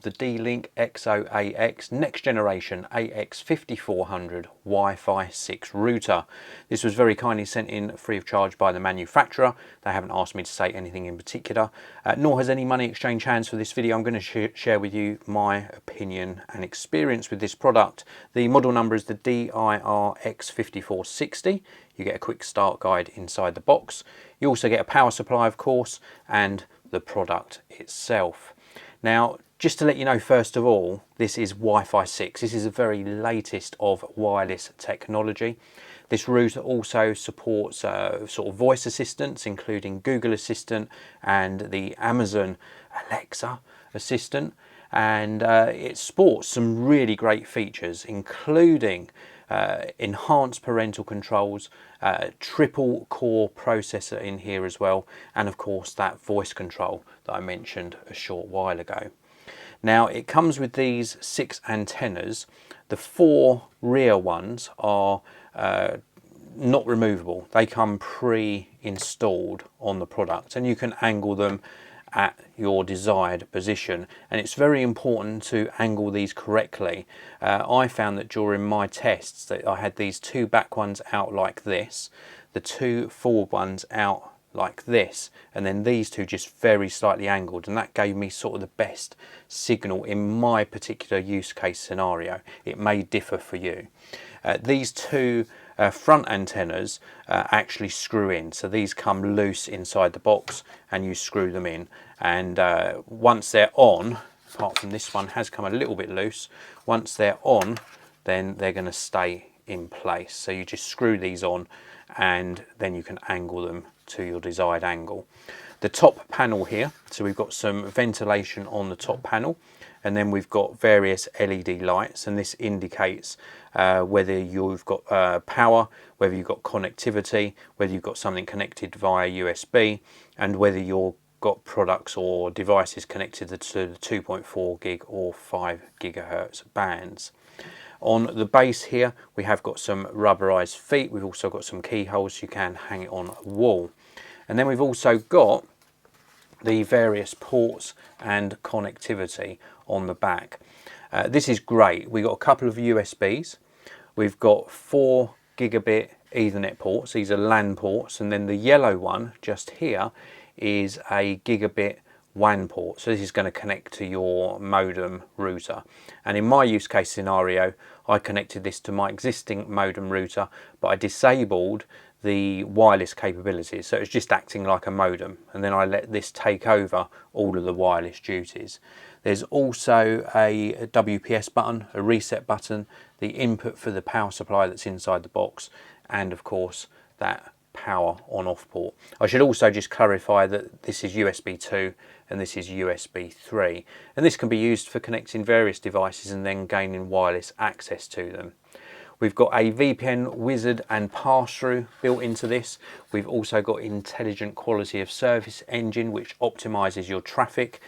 The D-Link X08X next generation AX5400 Wi-Fi 6 router. This was very kindly sent in free of charge by the manufacturer. They haven't asked me to say anything in particular, nor has any money exchanged hands for this video. I'm going to share with you my opinion and experience with this product. The model number is the DIR-X5460. You get a quick start guide inside the box. You also get a power supply, of course, and the product itself. Now, just to let you know, first of all, this is Wi-Fi 6. This is the very latest of wireless technology. This router also supports sort of voice assistants, including Google Assistant and the Amazon Alexa Assistant. And it sports some really great features, including enhanced parental controls, triple core processor in here as well, and of course that voice control that I mentioned a short while ago. Now, it comes with these 6 antennas. The 4 rear ones are not removable. They come pre-installed on the product, and you can angle them at your desired position, and it's very important to angle these correctly. I found that during my tests that I had these 2 back ones out like this, the 2 forward ones out like this, and then these 2 just very slightly angled, and that gave me sort of the best signal in my particular use case scenario. It may differ for you. These 2 front antennas actually screw in, so these come loose inside the box and you screw them in, and once they're on, apart from this one has come a little bit loose, once they're on then they're going to stay in place. So you just screw these on and then you can angle them to your desired angle. The top panel here, so we've got some ventilation on the top panel, and then we've got various LED lights, and this indicates whether you've got power, whether you've got connectivity, whether you've got something connected via USB, and whether you've got products or devices connected to the 2.4 gig or 5 gigahertz bands. On the base here, we have got some rubberized feet. We've also got some keyholes, you can hang it on a wall. And then we've also got the various ports and connectivity on the back. This is great. We've got a couple of USBs. We've got 4 gigabit Ethernet ports. These are LAN ports. And then the yellow one just here is a gigabit WAN port. So this is going to connect to your modem router. And in my use case scenario, I connected this to my existing modem router, but I disabled the wireless capabilities. So it's just acting like a modem. And then I let this take over all of the wireless duties. There's also a WPS button, a reset button, the input for the power supply that's inside the box, and of course that power on off port. I should also just clarify that this is USB 2 and this is USB 3, and this can be used for connecting various devices and then gaining wireless access to them. We've got a VPN wizard and pass-through built into this. We've also got intelligent quality of service engine which optimizes your traffic,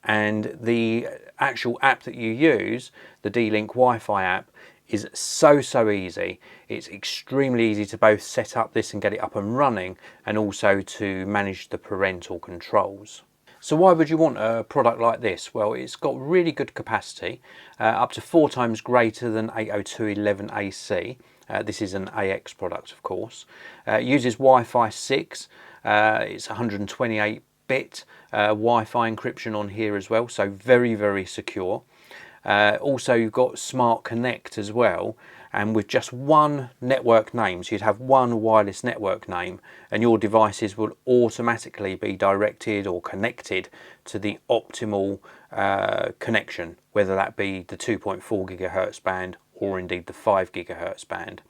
and the actual app that you use, the D-Link Wi-Fi app, is so easy. It's extremely easy to both set up this and get it up and running, and also to manage the parental controls. So why would you want a product like this? Well, it's got really good capacity, up to 4 times greater than 802.11ac. This is an AX product, of course. It uses Wi-Fi 6. It's 128-bit Wi-Fi encryption on here as well, so very secure. Also, you've got Smart Connect as well, and with just one network name, so you'd have one wireless network name, and your devices will automatically be directed or connected to the optimal connection, whether that be the 2.4 gigahertz band or indeed the 5 gigahertz band.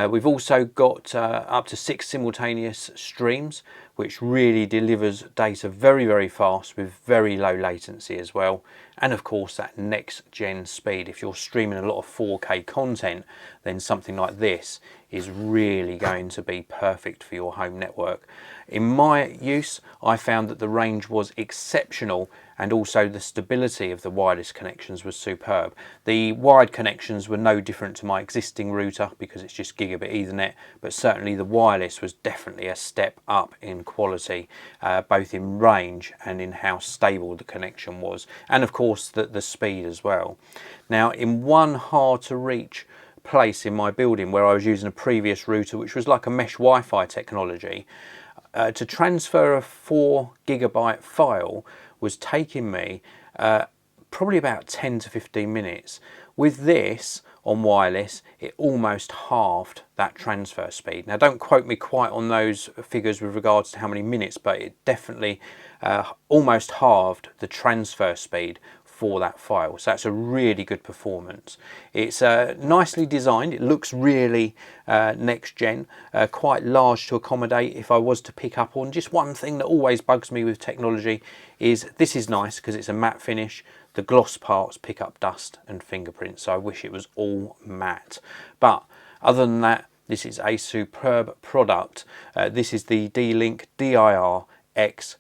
We've also got up to 6 simultaneous streams, which really delivers data very fast with very low latency as well. And of course that next gen speed. If you're streaming a lot of 4K content, then something like this is really going to be perfect for your home network. In my use, I found that the range was exceptional, and also the stability of the wireless connections was superb. The wired connections were no different to my existing router because it's just gigabit Ethernet, but certainly the wireless was definitely a step up in quality, both in range and in how stable the connection was, and of course the speed as well. Now, in one hard to reach place in my building where I was using a previous router, which was like a mesh Wi-Fi technology, to transfer a 4 GB file was taking me probably about 10 to 15 minutes. With this on wireless, it almost halved that transfer speed. Now, don't quote me quite on those figures with regards to how many minutes, but it definitely almost halved the transfer speed for that file. So that's a really good performance. It's nicely designed. It looks really next gen, quite large to accommodate if I was to pick up on. Just one thing that always bugs me with technology is this is nice because it's a matte finish. The gloss parts pick up dust and fingerprints, so I wish it was all matte. But other than that, this is a superb product. This is the D-Link DIR X